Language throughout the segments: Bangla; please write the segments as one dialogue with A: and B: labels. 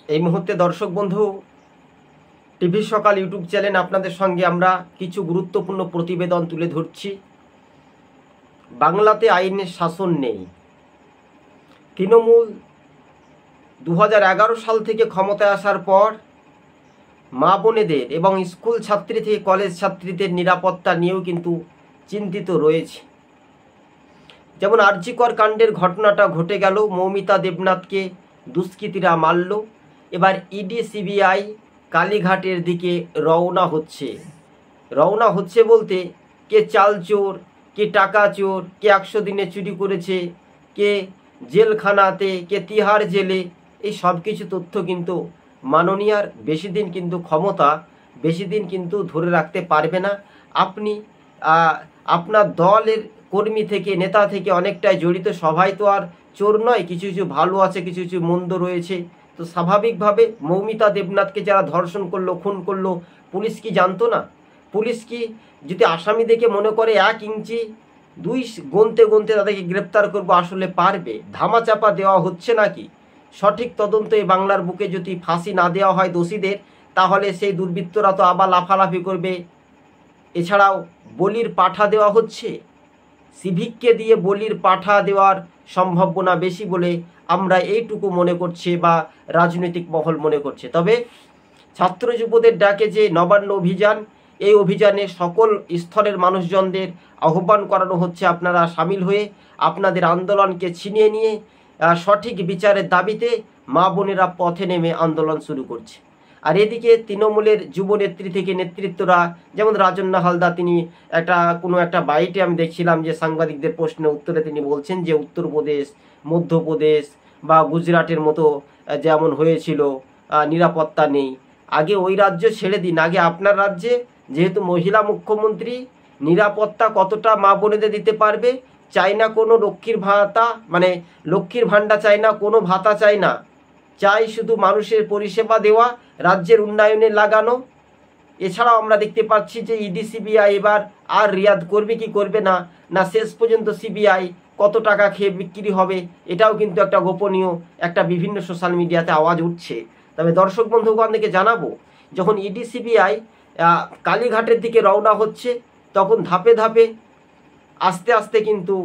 A: এই মুহূর্তে দর্শক বন্ধু, টিভি সকাল ইউটিউব চ্যানেল আপনাদের সঙ্গে আমরা কিছু গুরুত্বপূর্ণ প্রতিবেদন তুলে ধরছি। বাংলাতে আইনের শাসন নেই। তৃণমূল 2011 সাল থেকে ক্ষমতায় আসার পর মা বোনেদের এবং স্কুল ছাত্রী থেকে কলেজ ছাত্রীদের নিরাপত্তা নিয়েও কিন্তু চিন্তিত রয়েছে। যেমন আরজিকর কাণ্ডের ঘটনাটা ঘটে গেল, মৌমিতা দেবনাথকে দুষ্কৃতীরা মারল। এবার ইডি সিবিআই কালীঘাটের দিকে রওনা হচ্ছে বলতে কে চাল চোর, কে টাকা চোর, কে 100 দিনে চুরি করেছে, কে জেলখানাতে, কে তিহার জেলে, এই সব কিছু তথ্য কিন্তু মাননীয়ার বেশি দিন কিন্তু ক্ষমতা বেশি দিন কিন্তু ধরে রাখতে পারবে না। আপনি আপনার দলের কর্মী থেকে নেতা থেকে অনেকটাই জড়িত, সবাই তো আর চোর নয়, কিছু কিছু ভালো আছে, কিছু কিছু মন্দ রয়েছে। তো স্বাভাবিকভাবে মৌমিতা দেবনাথকে যারা ধর্ষণ করলো, খুন করলো, পুলিশ কি জানতো না? পুলিশ কি যদি আসামি দেখে মনে করে 1 ইঞ্চি 2 গুনতে গুনতে তাদেরকে গ্রেপ্তার করবো, আসলে পারবে? ধামাচাপা দেওয়া হচ্ছে নাকি? সঠিক তদন্ত এই বাংলার বুকে যদি ফাঁসি না দেওয়া হয় দোষীদের, তাহলে সেই দুর্বৃত্তরা তো আবার লাফালাফি করবে। এছাড়াও বলির পাঠা দেওয়া হচ্ছে, সিভিককে দিয়ে বলির পাঠা দেওয়ার সম্ভাবনা বেশি বলে আমরা এইটুকু মনে করছি বা রাজনৈতিক মহল মনে করছে। তবে ছাত্র যুবদের ডাকে যে নবান্ন অভিযান, এই অভিযানে সকল স্তরের মানুষজনদের আহ্বান করানো হচ্ছে, আপনারা সামিল হয়ে আপনাদের আন্দোলনকে ছিনিয়ে নিয়ে সঠিক বিচারের দাবিতে মা বোনেরা পথে নেমে আন্দোলন শুরু করছে। আর এদিকে তৃণমূলের যুব নেত্রী থেকে নেতৃত্বরা, যেমন রাজন্না হালদার, তিনি কোনো একটা বাইটে আমি দেখছিলাম যে সাংবাদিকদের প্রশ্নের উত্তরে তিনি বলছেন যে উত্তরপ্রদেশ, মধ্যপ্রদেশ বা গুজরাটের মতো যেমন হয়েছিল নিরাপত্তা নেই, আগে ওই রাজ্য ছেড়ে দিন, আগে আপনার রাজ্যে যেহেতু মহিলা মুখ্যমন্ত্রী, নিরাপত্তা কতটা মা বোনেদের দিতে পারবে? চাই না কোনো লক্ষ্মীর ভাতা, মানে লক্ষ্মীর ভাণ্ডার চাই না, কোনো ভাতা চাই না, চাই শুধু মানুষের পরিষেবা দেওয়া, রাজ্যের উন্নয়নে লাগানো। এছাড়াও আমরা দেখতে পাচ্ছি যে ইডি সিবিআই এবার আর রিয়াদ করবে কি করবে না, না শেষ পর্যন্ত সিবিআই কত টাকা খেয়ে বিক্রি হবে, এটাও কিন্তু একটা গোপনীয় বিভিন্ন সোশ্যাল মিডিয়াতে আওয়াজ উঠছে। তবে দর্শক বন্ধুগণকে জানাবো, যখন ইডি সিবিআই কালীঘাটের দিকে রওনা হচ্ছে, তখন ধাপে ধাপে আস্তে আস্তে কিন্তু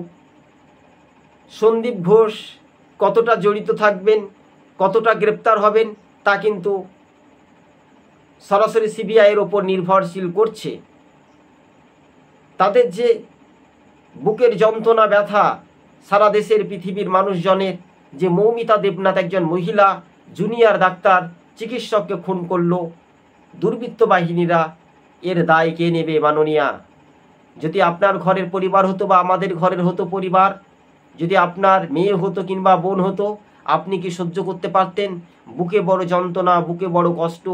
A: সন্দীপ ঘোষ কতটা জড়িত থাকবেন, কতটা গ্রেপ্তার হবেন, তা কিন্তু সরাসরি সিবিআইয়ের ওপর নির্ভরশীল করছে। তাদের যে বুকের যন্ত্রণা ব্যথা সারা দেশের পৃথিবীর মানুষজনের, যে মৌমিতা দেবনাথ একজন মহিলা জুনিয়র ডাক্তার চিকিৎসককে খুন করলো দুর্বৃত্ত বাহিনীরা, এর দায় কে নেবে মাননীয়া? যদি আপনার ঘরের পরিবার হতো বা আমাদের ঘরের হতো পরিবার, যদি আপনার মেয়ে হতো কিংবা বোন হতো, আপনি কি সহ্য করতে পারতেন? বুকে বড় যন্ত্রণা, বুকে বড় কষ্ট,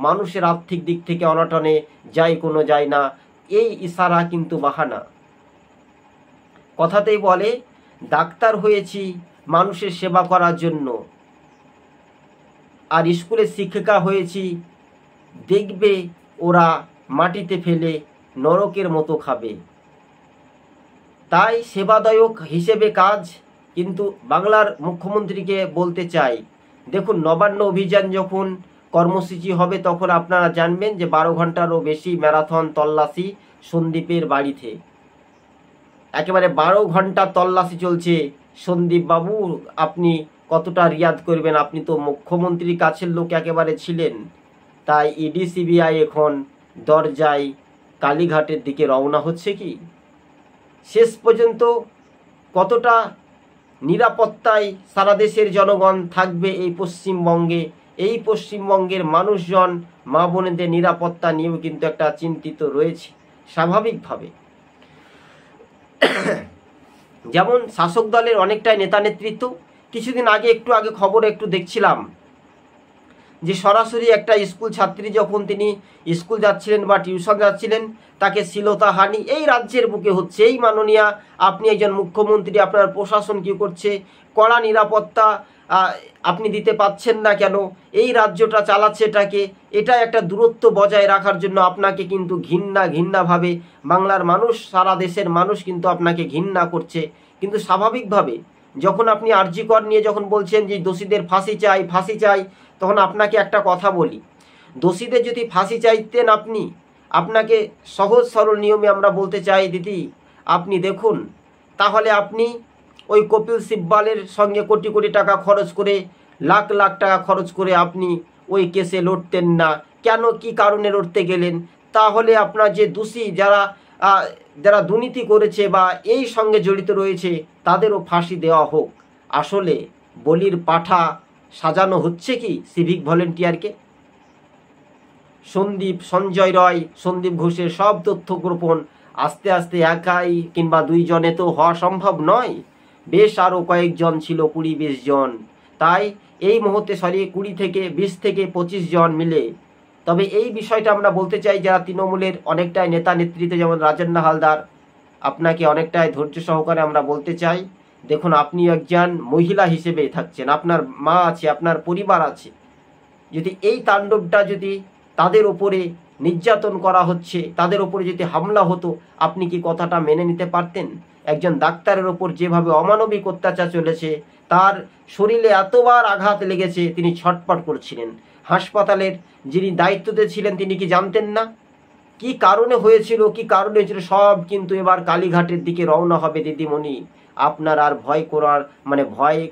A: মানুষের আর্থিক দিক থেকে অনটনে যায় না, এই ইশারা কিন্তু বাহানা। কথাতেই বলে ডাক্তার হয়েছি মানুষের সেবা করার জন্য, আর স্কুলের শিক্ষিকা হয়েছি দেখবে ওরা মাটিতে ফেলে নরকের মতো খাবে। তাই সেবাদায়ক হিসেবে কাজ। কিন্তু বাংলার মুখ্যমন্ত্রীকে বলতে চাই, দেখুন নবান্ন অভিযান যখন কর্মসূচি হবে, তখন আপনারা জানবেন যে 12 ঘন্টারও বেশি ম্যারাথন তল্লাশি সন্দীপের বাড়িতে, একেবারে 12 ঘন্টা তল্লাশি চলছে। সন্দীপ বাবু, আপনি কতটা রিয়াদ করবেন? আপনি তো মুখ্যমন্ত্রীর কাছের লোক একেবারে ছিলেন। তাই ইডি সিবিআই এখন দরজায় কালীঘাটের দিকে রওনা হচ্ছে। কি শেষ পর্যন্ত কতটা নিরাপত্তায় সারা দেশের জনগণ থাকবে এই পশ্চিমবঙ্গে? এই পশ্চিমবঙ্গের মানুষজন মা বোনেদের নিরাপত্তা নিয়েও কিন্তু একটা চিন্তিত রয়েছে স্বাভাবিকভাবে। যেমন শাসক দলের অনেকটাই নেতা নেতৃত্ব, কিছুদিন আগে খবর দেখছিলাম যে সরাসরি একটা স্কুল ছাত্রী যখন তিনি স্কুল যাচ্ছিলেন বা টিউশন যাচ্ছিলেন, তাকে শ্লীলতাহানি এই রাজ্যের বুকে হচ্ছে। এই মাননীয়া, আপনি একজন মুখ্যমন্ত্রী, আপনার প্রশাসন কী করছে? কড়া নিরাপত্তা আপনি দিতে পাচ্ছেন না কেন? এই রাজ্যটা চালাচ্ছে এটাকে, এটা একটা দূরত্ব বজায় রাখার জন্য আপনাকে কিন্তু ঘৃণাভাবে বাংলার মানুষ, সারা দেশের মানুষ কিন্তু আপনাকে ঘৃণা করছে। কিন্তু স্বাভাবিকভাবে যখন আপনি আরজি কর নিয়ে যখন বলছেন যে দোষীদের ফাঁসি চাই, তখন আপনাকে একটা কথা বলি, দোষীদের যদি ফাঁসি চাইতেন আপনি, আপনাকে সহজ সরল নিয়মে আমরা বলতে চাই দিদি, আপনি দেখুন, তাহলে আপনি ওই কপিল সিব্বালের সঙ্গে কোটি কোটি টাকা খরচ করে, লাখ লাখ টাকা খরচ করে আপনি ওই কেসে লড়তেন না কেন? কি কারণে লড়তে গেলেন? তাহলে আপনার যে দোষী যারা দুর্নীতি করেছে বা এই সঙ্গে জড়িত রয়েছে তাদেরও ফাঁসি দেওয়া হোক। আসলে বলির পাঠা সাজানো হচ্ছে কি সিভিক ভলেন্টিয়ারকে? সঞ্জয় রয়, সন্দীপ ঘোষের সব তথ্য গোপন, আস্তে আস্তে একাই কিংবা দুইজনে তো হওয়া সম্ভব নয়, বেশ আরও কয়েকজন ছিল, 20-20 জন। তাই এই মুহূর্তে 20 থেকে 20 থেকে 25 জন মিলে। তবে এই বিষয়টা আমরা বলতে চাই, যারা তৃণমূলের অনেকটাই নেতা নেতৃত্বে, যেমন রাজেন্দ্র হালদার, আপনাকে অনেকটাই ধৈর্য সহকারে আমরা বলতে চাই, দেখুন আপনি একজন মহিলা হিসেবে থাকছেন, আপনার মা আছে, আপনার পরিবার আছে, যদি এই তাণ্ডবটা যদি তাদের ওপরে নির্যাতন করা হচ্ছে, তাদের ওপরে যদি হামলা হতো, আপনি কি কথাটা মেনে নিতে পারতেন? একজন ডাক্তারের ওপর যেভাবে অমানবিক অত্যাচার চলেছে, তার শরীরে এতবার আঘাত লেগেছে, তিনি ছটপট করছিলেন। হাসপাতালের যিনি দায়িত্বতে ছিলেন তিনি কি জানতেন না কি কারণে হয়েছিল, সব কিন্তু এবার কালীঘাটের দিকে রওনা হবে দিদিমণি। আপনার আর ভয়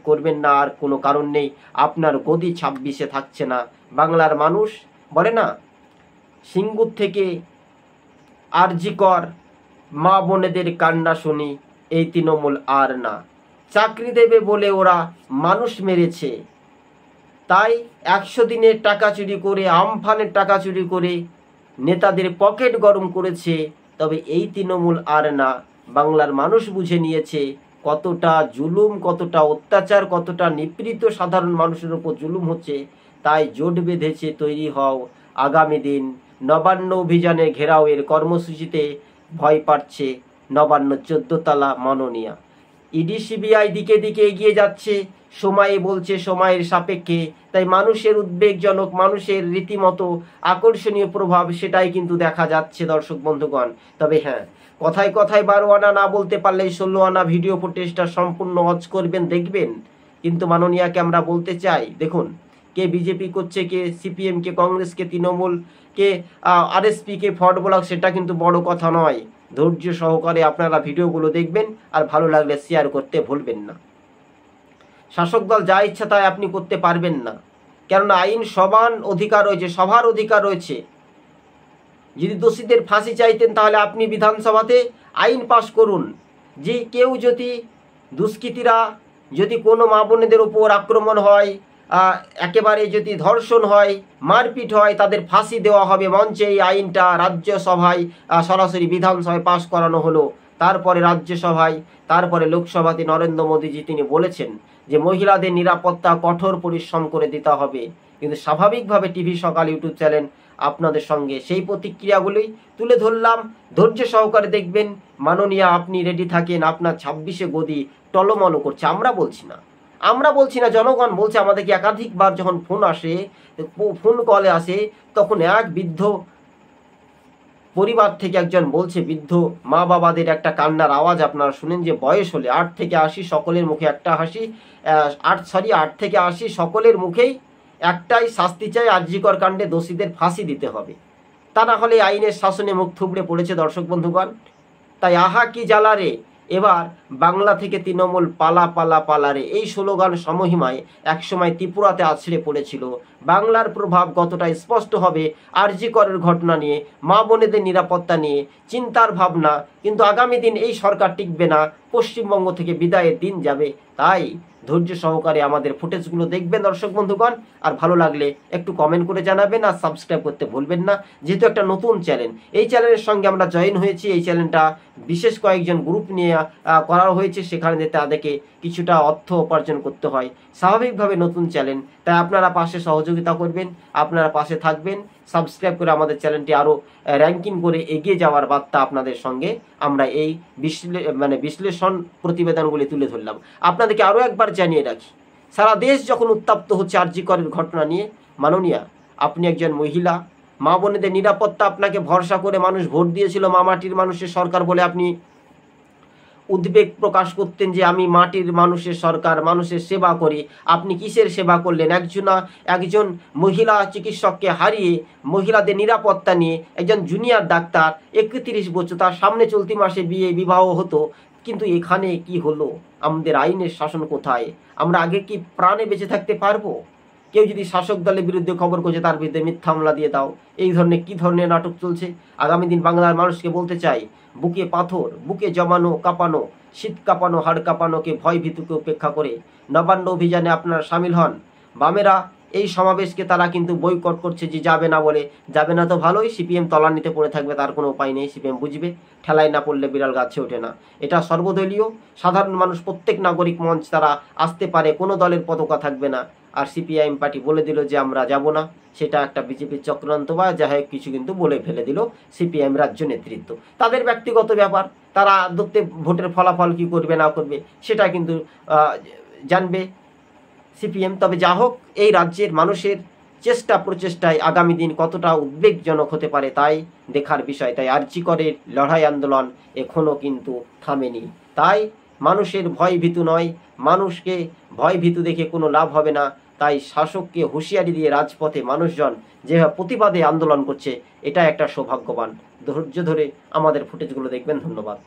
A: করবেন না, আর কোনো কারণ নেই। আপনার গদি 26-এ থাকছে না। বাংলার মানুষ বলে না, সিঙ্গুর থেকে আরজি কর, মা বোনেদের কান্না শুনি, এই তৃণমূল আর না। চাকরি দেবে বলে ওরা মানুষ মেরেছে, তাই 100 দিনের টাকা চুরি করে, আমফানের টাকা চুরি করে নেতাদের পকেট গরম করেছে। তবে এই তৃণমূল আর না। বাংলার মানুষ বুঝে নিয়েছে কতটা জুলুম, কতটা অত্যাচার, কতটা নিপীড়িত সাধারণ মানুষের উপর জুলুম হচ্ছে। তাই জোট বেঁধেছে, তৈরি হও। আগামী দিন নবান্ন অভিযানের ঘেরাওয়ের কর্মসূচিতে ভয় পাচ্ছে নবান্ন 14 তলা মাননীয়া। ইডি সিবিআই দিকে দিকে এগিয়ে যাচ্ছে, সময়ে বলছে সময়ের সাপেক্ষে। তাই মানুষের উদ্বেগজনক, মানুষের রীতিমতো আকর্ষণীয় প্রভাব, সেটাই কিন্তু দেখা যাচ্ছে দর্শক বন্ধুগণ। তবে হ্যাঁ, কথায় কথায় 12 আনা না বলতে পারলে 16 আনা ভিডিও ফুটেজটা সম্পূর্ণ ওয়াচ করবেন, দেখবেন। কিন্তু মাননীয়াকে আমরা বলতে চাই, দেখুন, কে বিজেপি করছে, কে সিপিএম, কে কংগ্রেস, কে তৃণমূল, কে আরএসপি, কে ফরওয়ার্ড ব্লক, সেটা কিন্তু বড় কথা নয়। ধৈর্য সহকারে আপনারা ভিডিওগুলো দেখবেন, আর ভালো লাগলে শেয়ার করতে ভুলবেন না। শাসক দল যা ইচ্ছা তাই আপনি করতে পারবেন না, কেননা আইন সমান অধিকার রয়েছে, সবার অধিকার রয়েছে। যদি দোষীদের ফাঁসি চাইতেন তাহলে আপনি বিধানসভাতে আইন পাশ করুন যে কেউ যদি দুষ্কৃতীরা, যদি কোনো মা বোনেদের উপর আক্রমণ হয়, একেবারে যদি ধর্ষণ হয়, মারপিট হয়, তাদের ফাঁসি দেওয়া হবে। মঞ্চে এই আইনটা রাজ্যসভায় সরাসরি বিধানসভায় পাশ করানো হলো, তারপরে রাজ্যসভায়, তারপরে লোকসভাতে নরেন্দ্র মোদীজি তিনি বলেছেন যে মহিলাদের নিরাপত্তা কঠোর পরিশ্রম করে দিতে হবে। কিন্তু স্বাভাবিকভাবে টিভি সকাল ইউটিউব চ্যানেল আপনাদের সঙ্গে সেই প্রতিক্রিয়াগুলোই তুলে ধরলাম। ধৈর্য সহকারে দেখবেন। মাননীয়া, আপনি রেডি থাকেন। আপনার 26-এ গদি টলমল করছে, আমরা বলছি না, জনগণ বলছে। আমাদেরকে একাধিকবার যখন ফোন কলে আসে, তখন এক বৃদ্ধ পরিবার থেকে একজন বলছে, বৃদ্ধ মা বাবাদের একটা কান্নার আওয়াজ আপনারা শুনেন, যে বয়স হলে 8 থেকে 80 সকলের মুখে একটা হাসি, 8 থেকে 80 সকলের মুখেই একটাই শাস্তি চাই, আরজিকর কাণ্ডে দোষীদের ফাঁসি দিতে হবে। তা না হলে আইনের শাসনে মুখ থুবড়ে পড়েছে দর্শক বন্ধুগণ। তাই আহা কি জ্বালারে, এবার বাংলা থেকে তৃণমূল পালা পালা পালারে, এই স্লোগান সমহিমায় একসময় ত্রিপুরাতে আছড়ে পড়েছিল। বাংলার প্রভাব কতটা স্পষ্ট হবে আরজি করের ঘটনা নিয়ে, মা বোনেদের নিরাপত্তা নিয়ে চিন্তার ভাবনা, কিন্তু আগামী দিন এই সরকার টিকবে না, পশ্চিমবঙ্গ থেকে বিদায়ের দিন যাবে। তাই ধৈর্য সহকারে আমাদের ফুটেজগুলো দেখবেন দর্শক বন্ধুগণ। আর ভালো লাগলে একটু কমেন্ট করে জানাবেন, আর সাবস্ক্রাইব করতে ভুলবেন না। যেহেতু একটা নতুন চ্যানেল, এই চ্যানেলের সঙ্গে আমরা জয়েন হয়েছি। এই চ্যানেলটা বিশেষ কয়েকজন গ্রুপ নিয়ে করা হয়েছে, সেখানে তাদেরকে কিছুটা অর্থ উপার্জন করতে হয়, স্বাভাবিকভাবে নতুন চ্যানেল। তাই আপনারা পাশে সহযোগিতা করবেন, আপনারা পাশে থাকবেন, সাবস্ক্রাইব করে আমাদের চ্যানেলটি আরও র্যাঙ্কিং করে এগিয়ে যাওয়ার বার্তা আপনাদের সঙ্গে আমরা এই বিশ্লেষণ প্রতিবেদনগুলি তুলে ধরলাম। আপনাদেরকে আরও একবার জানিয়ে রাখি, সারা দেশ যখন উত্তপ্ত হচ্ছে আরজি করের ঘটনা নিয়ে, মাননীয়া, আপনি একজন মহিলা, মা বোনেদের নিরাপত্তা, আপনাকে ভরসা করে মানুষ ভোট দিয়েছিল, মামাটির মানুষের সরকার বলে আপনি উদ্বেগ প্রকাশ করতেন যে আমি মাটির মানুষের সরকার, মানুষের সেবা করি। আপনি কিসের সেবা করলেন? একজন মহিলা চিকিৎসককে হারিয়ে মহিলাদের নিরাপত্তা নিয়ে একজন জুনিয়র ডাক্তার 31 বছর, তার সামনে চলতি মাসে বিবাহ হতো, কিন্তু এখানে কি হলো? আমাদের আইনের শাসন কোথায়? আমরা আগে কি প্রাণে বেঁচে থাকতে পারবো? কেউ যদি শাসক দলের বিরুদ্ধে খবর করছে তার বিরুদ্ধে মিথ্যা মামলা দিয়ে দাও। এই ধরনের কি ধরনের নাটক চলছে? আগামী দিন বাংলার মানুষকে বলতে চাই, বুকে পাথর, বুকে জমানো কাঁপানো, শীত কাঁপানো, হাড় কাঁপানোকে, ভয় ভীতুকে উপেক্ষা করে নবান্ন অভিযানে আপনারা সামিল হন। বামেরা এই সমাবেশকে তারা কিন্তু বয়কট করছে, যে যাবে না বলে। যাবে না তো ভালোই, সিপিএম তলানিতে পড়ে থাকবে, তার কোনো উপায় নেই। সিপিএম বুঝবে ঠেলায় না পড়লে বিড়াল গাছে ওঠে না। এটা সর্বদলীয়, সাধারণ মানুষ, প্রত্যেক নাগরিক মঞ্চ তারা আসতে পারে, কোনো দলের পতাকা থাকবে না। আর সিপিআইএম পার্টি বলে দিল যে আমরা যাব না, সেটা একটা বিজেপির চক্রান্ত বা যাই হোক কিছু কিন্তু বলে ফেলে দিল সিপিআইএম রাজ্য নেতৃত্ব। তাদের ব্যক্তিগত ব্যাপার, তারা দেখতে ভোটের ফলাফল কি করবে না করবে সেটা কিন্তু জানবে সিপিএম। তবে যা হোক, এই রাজ্যের মানুষের চেষ্টা প্রচেষ্টায় আগামী দিন কতটা উদ্বেগজনক হতে পারে তাই দেখার বিষয়। তাই আরজি করের লড়াই আন্দোলন এখনও কিন্তু থামেনি। তাই মানুষের ভয় ভীতু নয়, মানুষকে ভয় ভীতু দেখে কোনো লাভ হবে না। তাই শাসককে হুঁশিয়ারি দিয়ে রাজপথে মানুষজন যেভাবে প্রতিবাদে আন্দোলন করছে, এটা একটা সৌভাগ্যবান। ধৈর্য ধরে আমাদের ফুটেজগুলো দেখবেন। ধন্যবাদ।